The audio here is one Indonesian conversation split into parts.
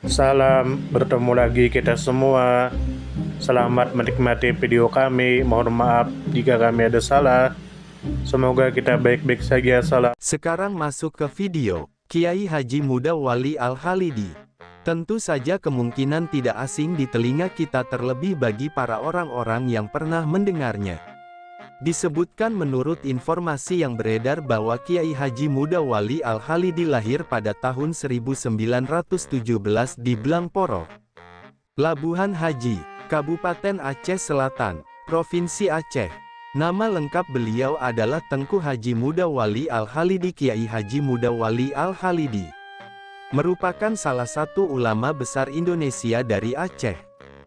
Salam, bertemu lagi kita semua. Selamat menikmati video kami. Mohon maaf jika kami ada salah. Semoga kita baik-baik saja. Salam. Sekarang masuk ke video. Kiai Haji Muda Wali Al-Khalidi. Tentu saja kemungkinan tidak asing di telinga kita, terlebih bagi para orang-orang yang pernah mendengarnya. Disebutkan menurut informasi yang beredar bahwa Kiai Haji Muda Wali Al-Khalidi lahir pada tahun 1917 di Blangporo, Labuhan Haji, Kabupaten Aceh Selatan, Provinsi Aceh. Nama lengkap beliau adalah Tengku Haji Muda Wali Al-Khalidi. Kiai Haji Muda Wali Al-Khalidi merupakan salah satu ulama besar Indonesia dari Aceh,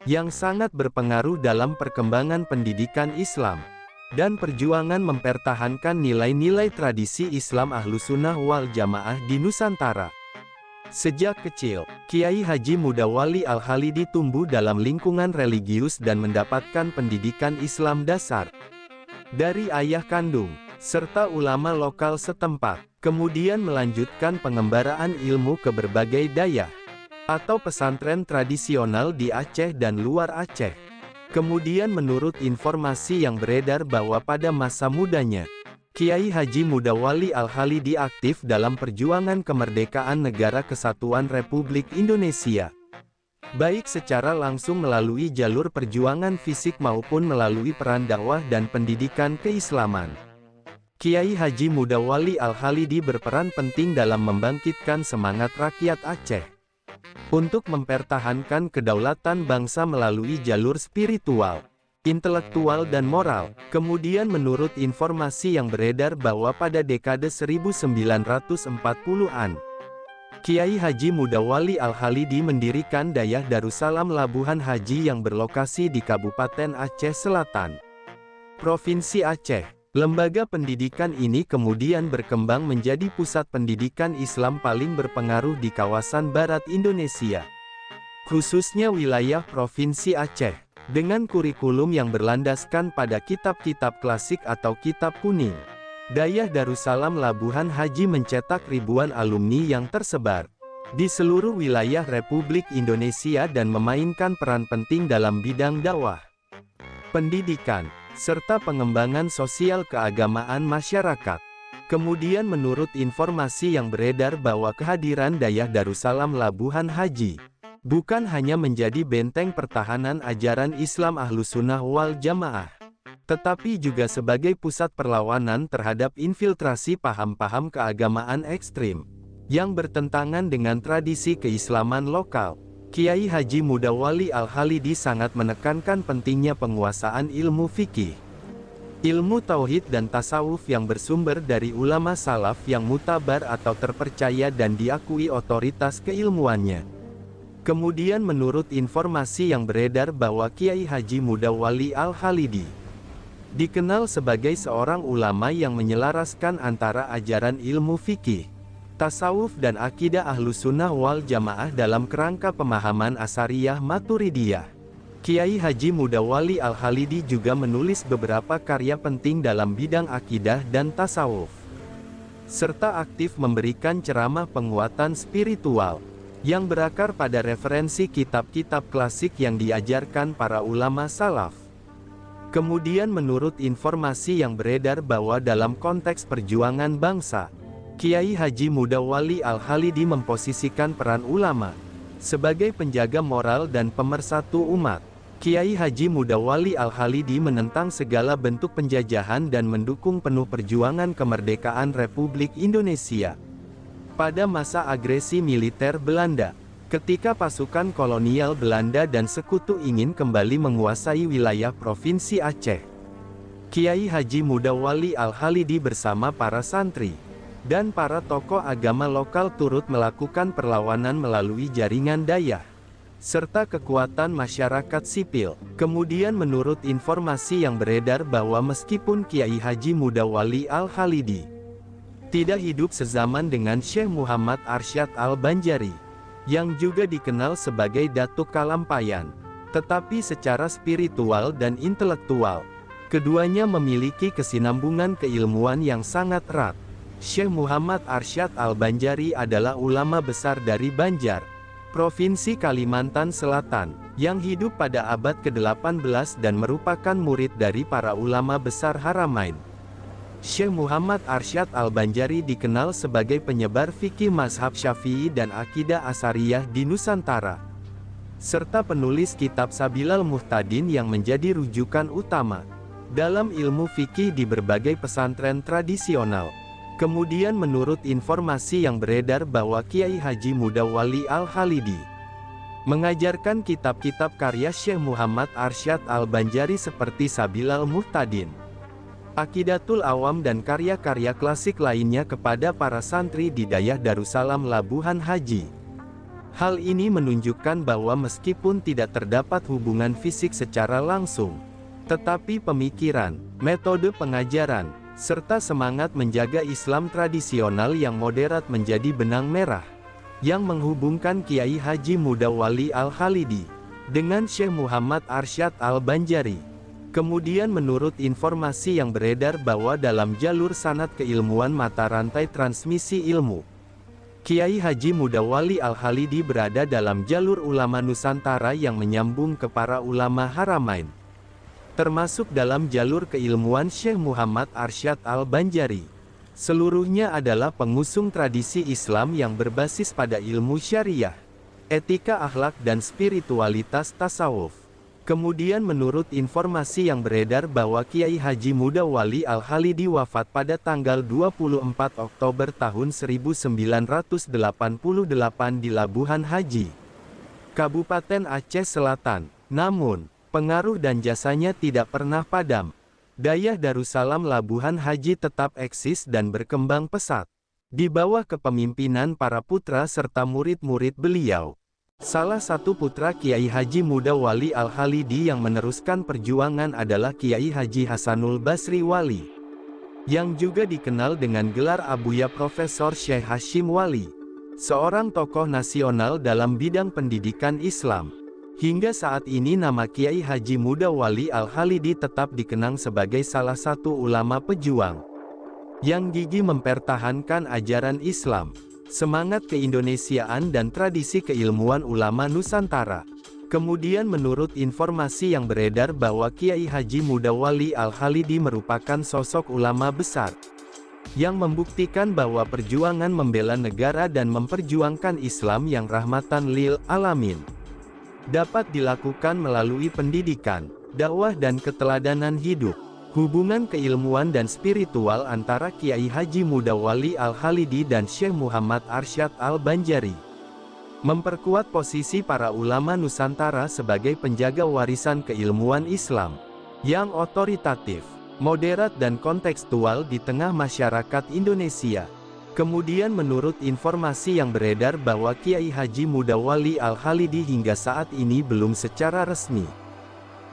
yang sangat berpengaruh dalam perkembangan pendidikan Islam dan perjuangan mempertahankan nilai-nilai tradisi Islam Ahlussunnah wal Jamaah di Nusantara. Sejak kecil, Kiai Haji Muda Wali Al-Khalidi tumbuh dalam lingkungan religius dan mendapatkan pendidikan Islam dasar dari ayah kandung, serta ulama lokal setempat. Kemudian melanjutkan pengembaraan ilmu ke berbagai dayah atau pesantren tradisional di Aceh dan luar Aceh. Kemudian menurut informasi yang beredar bahwa pada masa mudanya, Kiai Haji Muda Wali Al-Khalidi aktif dalam perjuangan kemerdekaan Negara Kesatuan Republik Indonesia, baik secara langsung melalui jalur perjuangan fisik maupun melalui peran dakwah dan pendidikan keislaman. Kiai Haji Muda Wali Al-Khalidi berperan penting dalam membangkitkan semangat rakyat Aceh untuk mempertahankan kedaulatan bangsa melalui jalur spiritual, intelektual dan moral. Kemudian menurut informasi yang beredar bahwa pada dekade 1940-an, Kiai Haji Muda Wali Al-Khalidi mendirikan Dayah Darussalam Labuhan Haji yang berlokasi di Kabupaten Aceh Selatan, Provinsi Aceh. Lembaga pendidikan ini kemudian berkembang menjadi pusat pendidikan Islam paling berpengaruh di kawasan barat Indonesia, khususnya wilayah Provinsi Aceh, dengan kurikulum yang berlandaskan pada kitab-kitab klasik atau kitab kuning. Dayah Darussalam Labuhan Haji mencetak ribuan alumni yang tersebar di seluruh wilayah Republik Indonesia dan memainkan peran penting dalam bidang dakwah, pendidikan, serta pengembangan sosial keagamaan masyarakat. Kemudian menurut informasi yang beredar bahwa kehadiran Dayah Darussalam Labuhan Haji bukan hanya menjadi benteng pertahanan ajaran Islam Ahlussunnah wal Jamaah, tetapi juga sebagai pusat perlawanan terhadap infiltrasi paham-paham keagamaan ekstrim yang bertentangan dengan tradisi keislaman lokal. Kiai Haji Muda Wali Al-Khalidi sangat menekankan pentingnya penguasaan ilmu fikih, ilmu tauhid dan tasawuf yang bersumber dari ulama salaf yang mutabar atau terpercaya dan diakui otoritas keilmuannya. Kemudian menurut informasi yang beredar bahwa Kiai Haji Muda Wali Al-Khalidi dikenal sebagai seorang ulama yang menyelaraskan antara ajaran ilmu fikih, tasawuf dan akidah Ahlussunnah wal Jamaah dalam kerangka pemahaman Asariyah Maturidiyah. Kiai Haji Muda Wali Al-Khalidi juga menulis beberapa karya penting dalam bidang akidah dan tasawuf, serta aktif memberikan ceramah penguatan spiritual yang berakar pada referensi kitab-kitab klasik yang diajarkan para ulama salaf. Kemudian menurut informasi yang beredar bahwa dalam konteks perjuangan bangsa, Kiai Haji Muda Wali Al-Khalidi memposisikan peran ulama sebagai penjaga moral dan pemersatu umat. Kiai Haji Muda Wali Al-Khalidi menentang segala bentuk penjajahan dan mendukung penuh perjuangan kemerdekaan Republik Indonesia pada masa agresi militer Belanda, ketika pasukan kolonial Belanda dan sekutu ingin kembali menguasai wilayah Provinsi Aceh. Kiai Haji Muda Wali Al-Khalidi bersama para santri dan para tokoh agama lokal turut melakukan perlawanan melalui jaringan dayah serta kekuatan masyarakat sipil. Kemudian menurut informasi yang beredar bahwa meskipun Kiai Haji Muda Wali Al-Khalidi tidak hidup sezaman dengan Syekh Muhammad Arsyad Al-Banjari, yang juga dikenal sebagai Datuk Kalampayan, tetapi secara spiritual dan intelektual, keduanya memiliki kesinambungan keilmuan yang sangat erat. Syekh Muhammad Arsyad Al-Banjari adalah ulama besar dari Banjar, Provinsi Kalimantan Selatan, yang hidup pada abad ke-18 dan merupakan murid dari para ulama besar Haramain. Syekh Muhammad Arsyad Al-Banjari dikenal sebagai penyebar fikih mazhab Syafi'i dan akidah Asariyah di Nusantara, serta penulis kitab Sabilal Muhtadin yang menjadi rujukan utama dalam ilmu fikih di berbagai pesantren tradisional. Kemudian menurut informasi yang beredar bahwa Kiai Haji Mudawwali Al-Khalidi mengajarkan kitab-kitab karya Syekh Muhammad Arsyad Al-Banjari seperti Sabilal Muhtadin, Aqidatul Awam dan karya-karya klasik lainnya kepada para santri di Dayah Darussalam Labuhan Haji. Hal ini menunjukkan bahwa meskipun tidak terdapat hubungan fisik secara langsung, tetapi pemikiran, metode pengajaran, serta semangat menjaga Islam tradisional yang moderat menjadi benang merah yang menghubungkan Kiai Haji Mudawwali Al-Khalidi dengan Syekh Muhammad Arsyad Al-Banjari. Kemudian menurut informasi yang beredar bahwa dalam jalur sanad keilmuan mata rantai transmisi ilmu, Kiai Haji Mudawwali Al-Khalidi berada dalam jalur ulama Nusantara yang menyambung ke para ulama Haramain, termasuk dalam jalur keilmuan Syekh Muhammad Arsyad Al-Banjari. Seluruhnya adalah pengusung tradisi Islam yang berbasis pada ilmu syariah, etika akhlak dan spiritualitas tasawuf. Kemudian menurut informasi yang beredar bahwa Kiai Haji Mudawwali Al-Khalidi wafat pada tanggal 24 Oktober tahun 1988 di Labuhan Haji, Kabupaten Aceh Selatan. Namun, pengaruh dan jasanya tidak pernah padam. Dayah Darussalam Labuhan Haji tetap eksis dan berkembang pesat di bawah kepemimpinan para putra serta murid-murid beliau. Salah satu putra Kiai Haji Mudawwali Al-Khalidi yang meneruskan perjuangan adalah Kiai Haji Hasanul Basri Wali, yang juga dikenal dengan gelar Abuya Profesor Syekh Hashim Wali, seorang tokoh nasional dalam bidang pendidikan Islam. Hingga saat ini nama Kiai Haji Mudawwali Al-Khalidi tetap dikenang sebagai salah satu ulama pejuang yang gigih mempertahankan ajaran Islam, semangat keindonesiaan dan tradisi keilmuan ulama Nusantara. Kemudian menurut informasi yang beredar bahwa Kiai Haji Mudawwali Al-Khalidi merupakan sosok ulama besar yang membuktikan bahwa perjuangan membela negara dan memperjuangkan Islam yang rahmatan lil alamin dapat dilakukan melalui pendidikan, dakwah dan keteladanan hidup. Hubungan keilmuan dan spiritual antara Kiai Haji Mudawwali Al-Khalidi dan Syekh Muhammad Arsyad Al-Banjari memperkuat posisi para ulama Nusantara sebagai penjaga warisan keilmuan Islam yang otoritatif, moderat dan kontekstual di tengah masyarakat Indonesia. Kemudian menurut informasi yang beredar bahwa Kiai Haji Mudawwali Al-Khalidi hingga saat ini belum secara resmi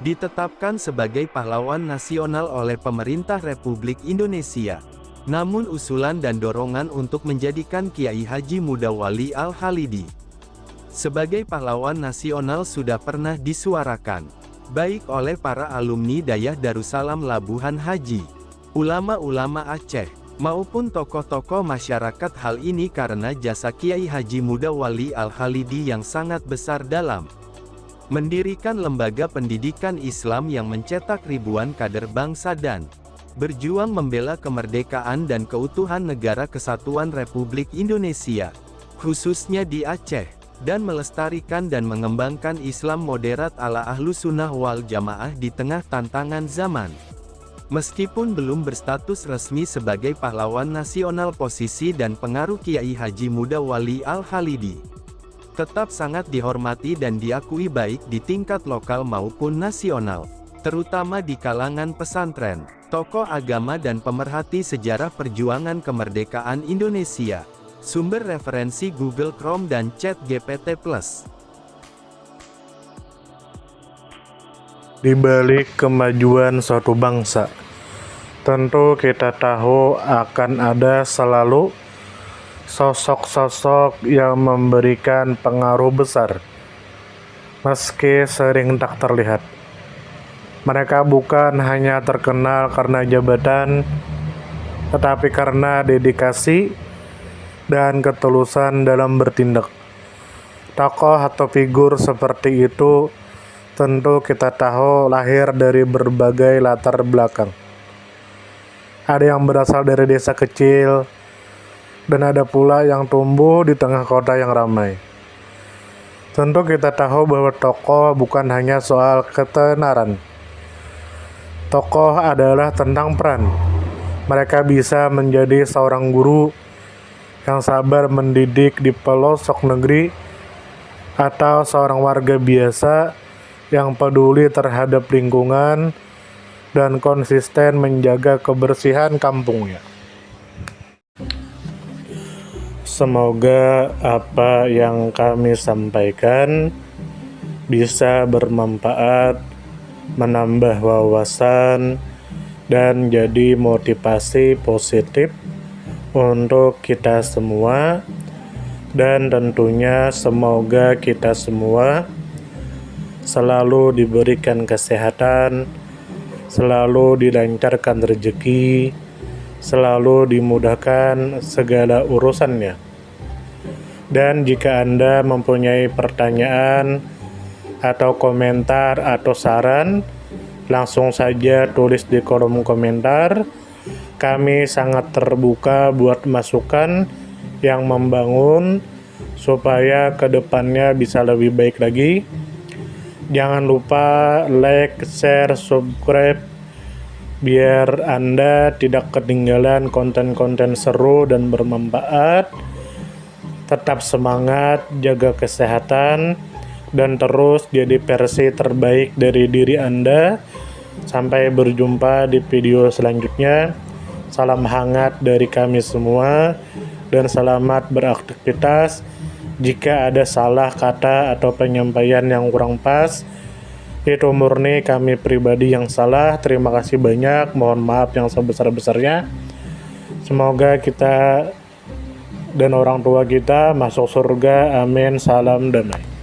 ditetapkan sebagai pahlawan nasional oleh pemerintah Republik Indonesia. Namun usulan dan dorongan untuk menjadikan Kiai Haji Mudawwali Al-Khalidi sebagai pahlawan nasional sudah pernah disuarakan, baik oleh para alumni Dayah Darussalam Labuhan Haji, ulama-ulama Aceh, maupun tokoh-tokoh masyarakat. Hal ini karena jasa Kiai Haji Mudawwali Al-Khalidi yang sangat besar dalam mendirikan lembaga pendidikan Islam yang mencetak ribuan kader bangsa dan berjuang membela kemerdekaan dan keutuhan Negara Kesatuan Republik Indonesia, khususnya di Aceh, dan melestarikan dan mengembangkan Islam moderat ala Ahlussunnah wal Jamaah di tengah tantangan zaman. Meskipun belum berstatus resmi sebagai pahlawan nasional, posisi dan pengaruh Kiai Haji Mudawwali Al-Khalidi tetap sangat dihormati dan diakui baik di tingkat lokal maupun nasional, terutama di kalangan pesantren, tokoh agama dan pemerhati sejarah perjuangan kemerdekaan Indonesia. Sumber referensi Google Chrome dan ChatGPT+. Di balik kemajuan suatu bangsa, tentu kita tahu akan ada selalu sosok-sosok yang memberikan pengaruh besar, meski sering tak terlihat. Mereka bukan hanya terkenal karena jabatan, tetapi karena dedikasi dan ketulusan dalam bertindak. Tokoh atau figur seperti itu tentu kita tahu lahir dari berbagai latar belakang. Ada yang berasal dari desa kecil, dan ada pula yang tumbuh di tengah kota yang ramai. Tentu kita tahu bahwa tokoh bukan hanya soal ketenaran. Tokoh adalah tentang peran. Mereka bisa menjadi seorang guru yang sabar mendidik di pelosok negeri, atau seorang warga biasa yang peduli terhadap lingkungan dan konsisten menjaga kebersihan kampungnya. Semoga apa yang kami sampaikan bisa bermanfaat, menambah wawasan, dan jadi motivasi positif untuk kita semua. Dan tentunya semoga kita semua selalu diberikan kesehatan, selalu dilancarkan rezeki, selalu dimudahkan segala urusannya. Dan jika Anda mempunyai pertanyaan atau komentar atau saran, langsung saja tulis di kolom komentar. Kami sangat terbuka buat masukan yang membangun supaya kedepannya bisa lebih baik lagi. Jangan lupa like, share, subscribe biar Anda tidak ketinggalan konten-konten seru dan bermanfaat. Tetap semangat, jaga kesehatan, dan terus jadi versi terbaik dari diri Anda. Sampai berjumpa di video selanjutnya. Salam hangat dari kami semua, dan selamat beraktivitas. Jika ada salah kata atau penyampaian yang kurang pas, itu murni kami pribadi yang salah. Terima kasih banyak, mohon maaf yang sebesar-besarnya. Semoga kita dan orang tua kita masuk surga, amin. Salam damai.